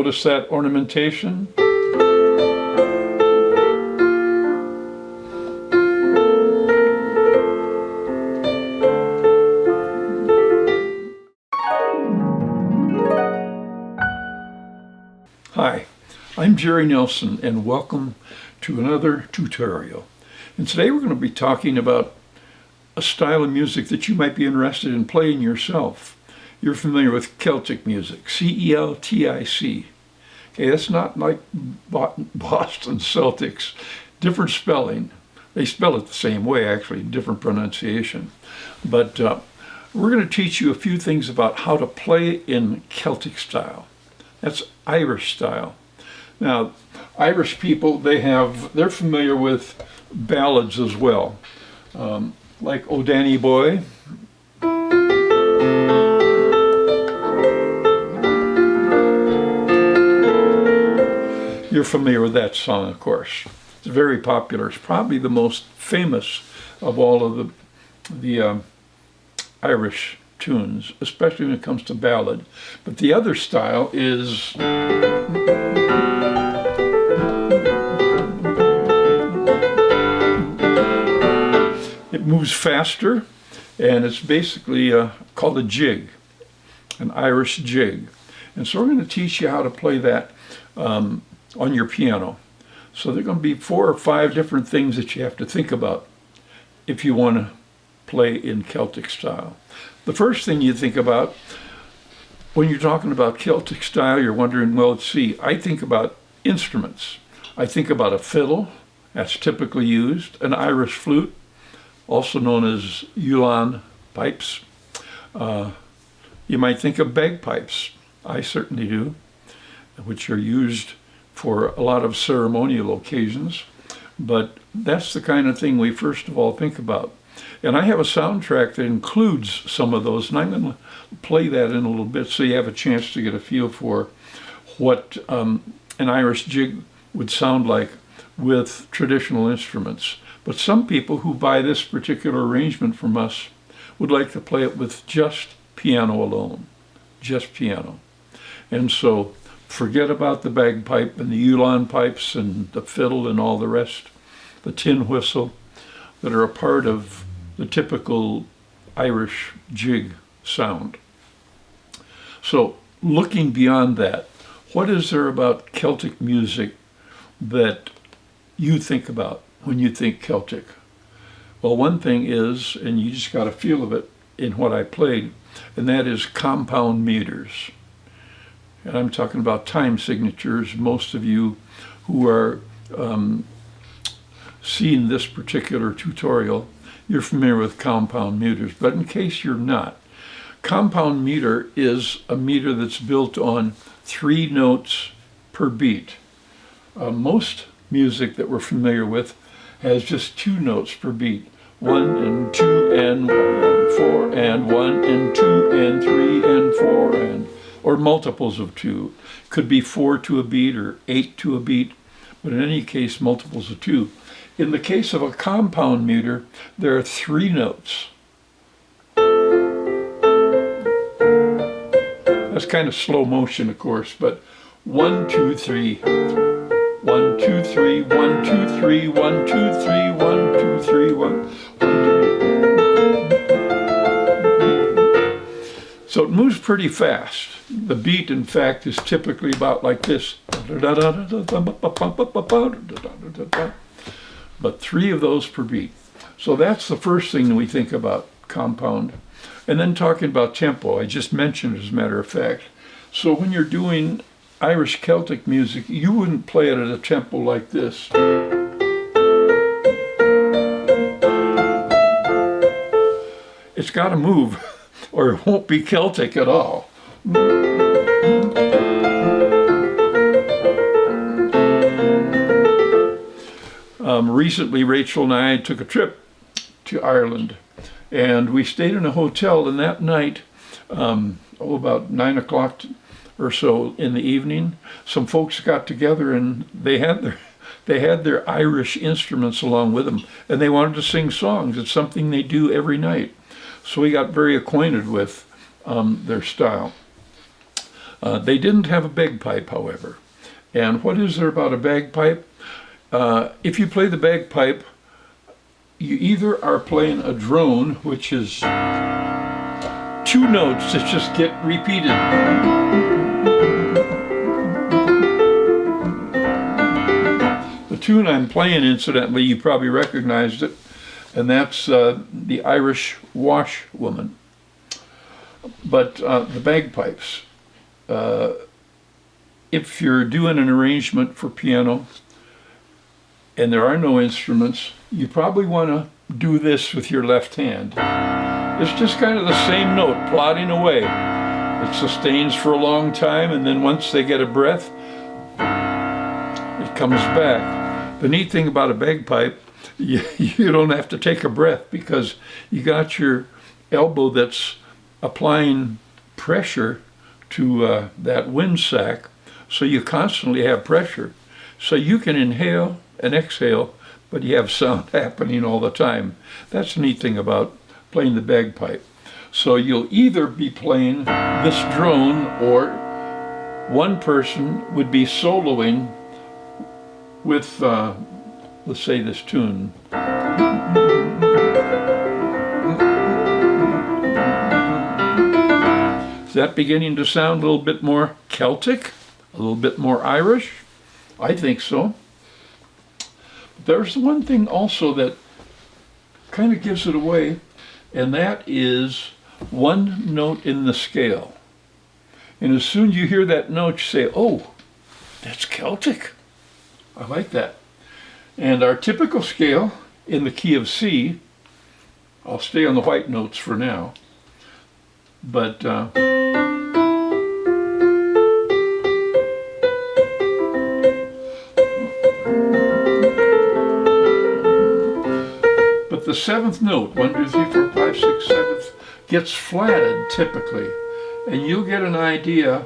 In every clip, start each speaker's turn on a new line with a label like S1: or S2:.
S1: Notice that ornamentation? Hi, I'm Jerry Nelson and welcome to another tutorial. And today we're going to be talking about a style of music that you might be interested in playing yourself. You're familiar with Celtic music, C-E-L-T-I-C. Okay, that's not like Boston Celtics. Different spelling. They spell it the same way, actually, different pronunciation. But we're going to teach you a few things about how to play in Celtic style. That's Irish style. Now, Irish people, they're familiar with ballads as well, like O Danny Boy. You're familiar with that song, of course. It's very popular. It's probably the most famous of all of the Irish tunes, especially when it comes to ballad. But the other style is it moves faster, and it's basically called a jig, an Irish jig. And so we're going to teach you how to play that on your piano. So there are going to be 4 or 5 different things that you have to think about if you want to play in Celtic style. The first thing you think about when you're talking about Celtic style, you're wondering, well, let's see, I think about instruments. I think about a fiddle, that's typically used, an Irish flute, also known as Ulan pipes. You might think of bagpipes. I certainly do, which are used for a lot of ceremonial occasions. But that's the kind of thing we first of all think about. And I have a soundtrack that includes some of those, and I'm going to play that in a little bit so you have a chance to get a feel for what an Irish jig would sound like with traditional instruments. But some people who buy this particular arrangement from us would like to play it with just piano alone, just piano. And so forget about the bagpipe and the Ulan pipes and the fiddle and all the rest, the tin whistle that are a part of the typical Irish jig sound. So looking beyond that, what is there about Celtic music that you think about when you think Celtic? Well, one thing is, and you just got a feel of it in what I played, and that is compound meters. And I'm talking about time signatures. Most of you who are seeing this particular tutorial, you're familiar with compound meters. But in case you're not, compound meter is a meter that's built on 3 notes per beat. Most music that we're familiar with has just 2 notes per beat. 1 and 2 and 1 and 4 and 1 and 2 and 3 and 4 and, or multiples of 2. Could be 4 to a beat or 8 to a beat, but in any case, multiples of 2. In the case of a compound meter, there are 3 notes. That's kind of slow motion, of course, but 1, 2, 3. 1, 2, 3, 1, 2, 3, 1, 2, 3, 1, 2, 3, 1, 2. So it moves pretty fast. The beat, in fact, is typically about like this. But 3 of those per beat. So that's the first thing that we think about, compound. And then talking about tempo, I just mentioned as a matter of fact. So when you're doing Irish Celtic music, you wouldn't play it at a tempo like this. It's got to move or it won't be Celtic at all. Recently, Rachel and I took a trip to Ireland, and we stayed in a hotel, and that night, about 9 o'clock or so in the evening, some folks got together and they had their Irish instruments along with them, and they wanted to sing songs. It's something they do every night. So we got very acquainted with their style. They didn't have a bagpipe, however. And what is there about a bagpipe? If you play the bagpipe, you either are playing a drone, which is two notes that just get repeated. The tune I'm playing, incidentally, you probably recognized it, and that's the Irish Washwoman. But the bagpipes, if you're doing an arrangement for piano and there are no instruments, you probably want to do this with your left hand. It's just kind of the same note plodding away. It sustains for a long time, and then once they get a breath, it comes back. The neat thing about a bagpipe, you don't have to take a breath because you got your elbow that's applying pressure to that wind sac, so you constantly have pressure. So you can inhale and exhale, but you have sound happening all the time. That's the neat thing about playing the bagpipe. So you'll either be playing this drone, or one person would be soloing with, let's say, this tune. Is that beginning to sound a little bit more Celtic? A little bit more Irish? I think so. There's one thing also that kind of gives it away, and that is one note in the scale. And as soon as you hear that note, you say, oh, that's Celtic. I like that. And our typical scale in the key of C, I'll stay on the white notes for now, but the seventh note, 1, 2, 3, 4, 5, 6, 7th, gets flatted typically. And you'll get an idea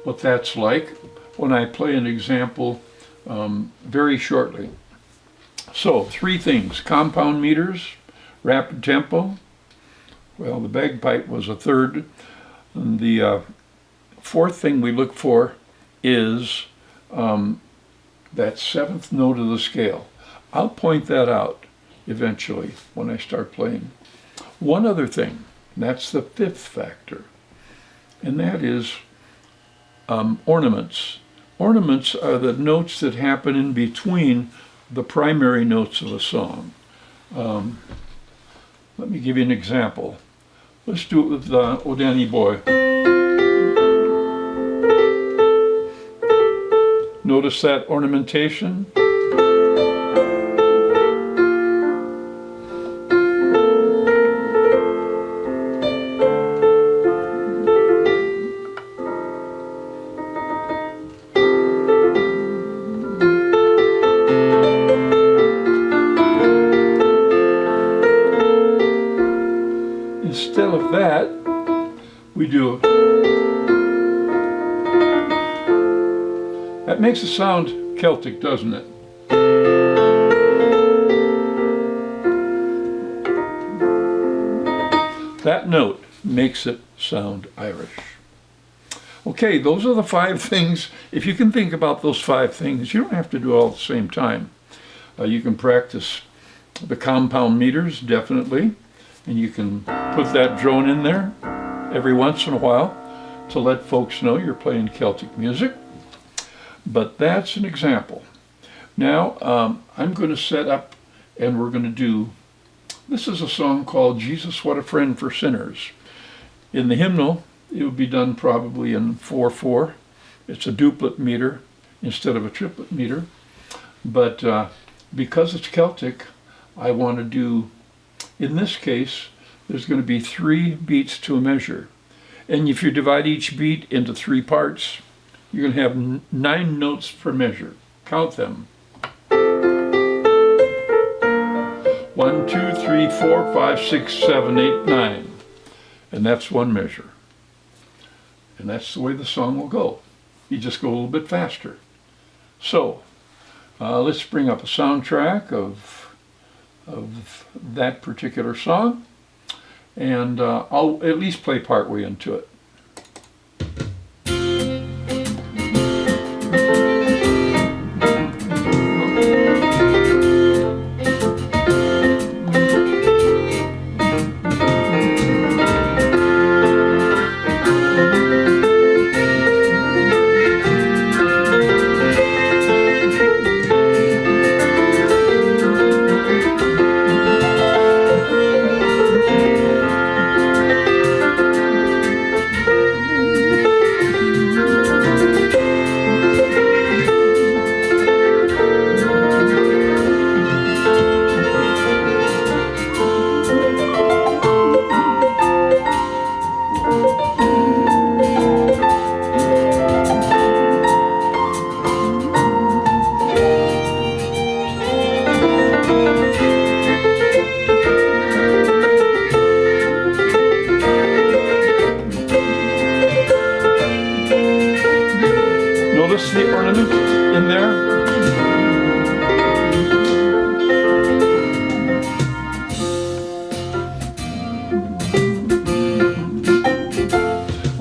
S1: what that's like when I play an example very shortly. So, 3 things: compound meters, rapid tempo. Well, the bagpipe was a third. And the 4th thing we look for is that 7th note of the scale. I'll point that out eventually when I start playing. One other thing, and that's the 5th factor, and that is ornaments. Ornaments are the notes that happen in between the primary notes of a song. Let me give you an example. Let's do it with O Danny Boy. Notice that ornamentation? Instead of that, we do. That makes it sound Celtic, doesn't it? That note makes it sound Irish. Okay, those are the 5 things. If you can think about those 5 things, you don't have to do it all at the same time. You can practice the compound meters, definitely. And you can put that drone in there every once in a while to let folks know you're playing Celtic music. But that's an example. Now, I'm going to set up and we're going to do, this is a song called Jesus, What a Friend for Sinners. In the hymnal, it would be done probably in 4/4. It's a duplet meter instead of a triplet meter. But because it's Celtic, I want to do, in this case, there's going to be 3 beats to a measure. And if you divide each beat into 3 parts, you're going to have 9 notes per measure. Count them. 1, 2, 3, 4, 5, 6, 7, 8, 9. And that's one measure. And that's the way the song will go. You just go a little bit faster. So, let's bring up a soundtrack of that particular song, and I'll at least play partway into it.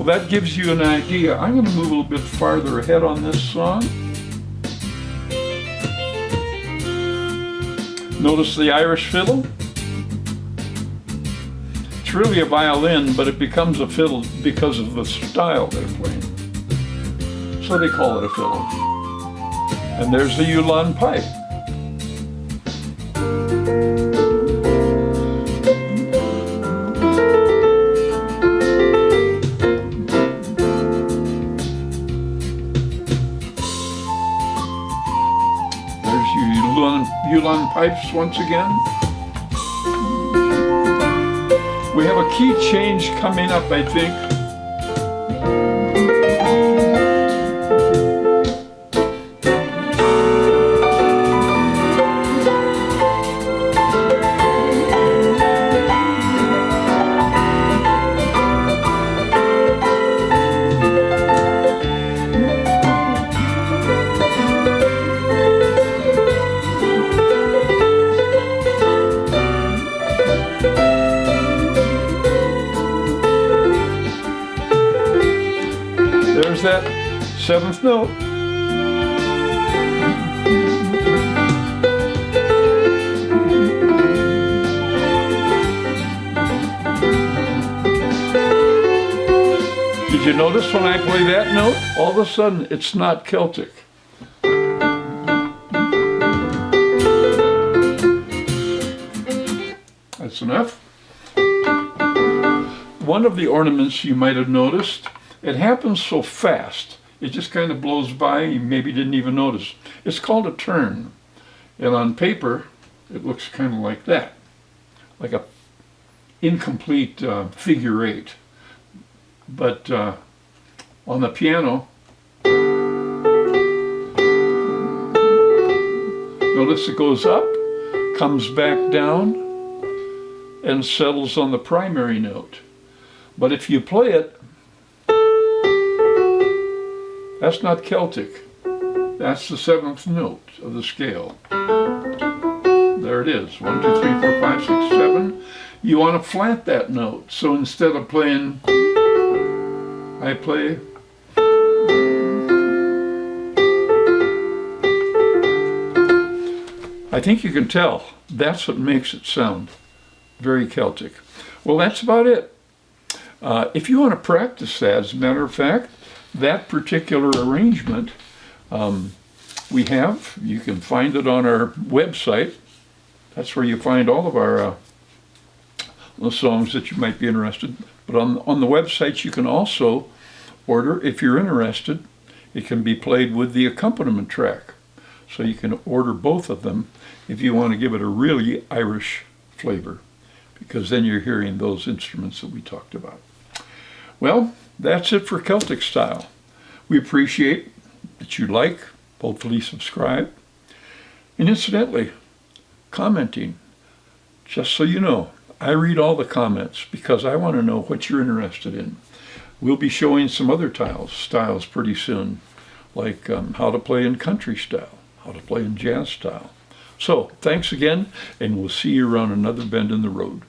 S1: Well, that gives you an idea. I'm going to move a little bit farther ahead on this song. Notice the Irish fiddle. It's really a violin, but it becomes a fiddle because of the style they're playing. So they call it a fiddle. And there's the Ulan pipe. Ulan pipes once again. We have a key change coming up, I think. There's that seventh note. Did you notice when I play that note, all of a sudden it's not Celtic. That's enough. One of the ornaments you might have noticed, it happens so fast, it just kind of blows by, you maybe didn't even notice. It's called a turn. And on paper, it looks kind of like that, like a incomplete figure eight. But on the piano, notice it goes up, comes back down, and settles on the primary note. But if you play it, that's not Celtic. That's the seventh note of the scale. There it is. 1, 2, 3, 4, 5, 6, 7. You want to flat that note. So instead of playing, I play. I think you can tell. That's what makes it sound very Celtic. Well, that's about it. If you want to practice that, as a matter of fact, that particular arrangement we have, you can find it on our website. That's where you find all of our the songs that you might be interested. But on the website you can also order, if you're interested, it can be played with the accompaniment track. So you can order both of them if you want to give it a really Irish flavor, because then you're hearing those instruments that we talked about. Well, that's it for Celtic Style. We appreciate that you like, hopefully subscribe, and incidentally, commenting. Just so you know, I read all the comments because I want to know what you're interested in. We'll be showing some other styles pretty soon, like how to play in country style, how to play in jazz style. So, thanks again, and we'll see you around another bend in the road.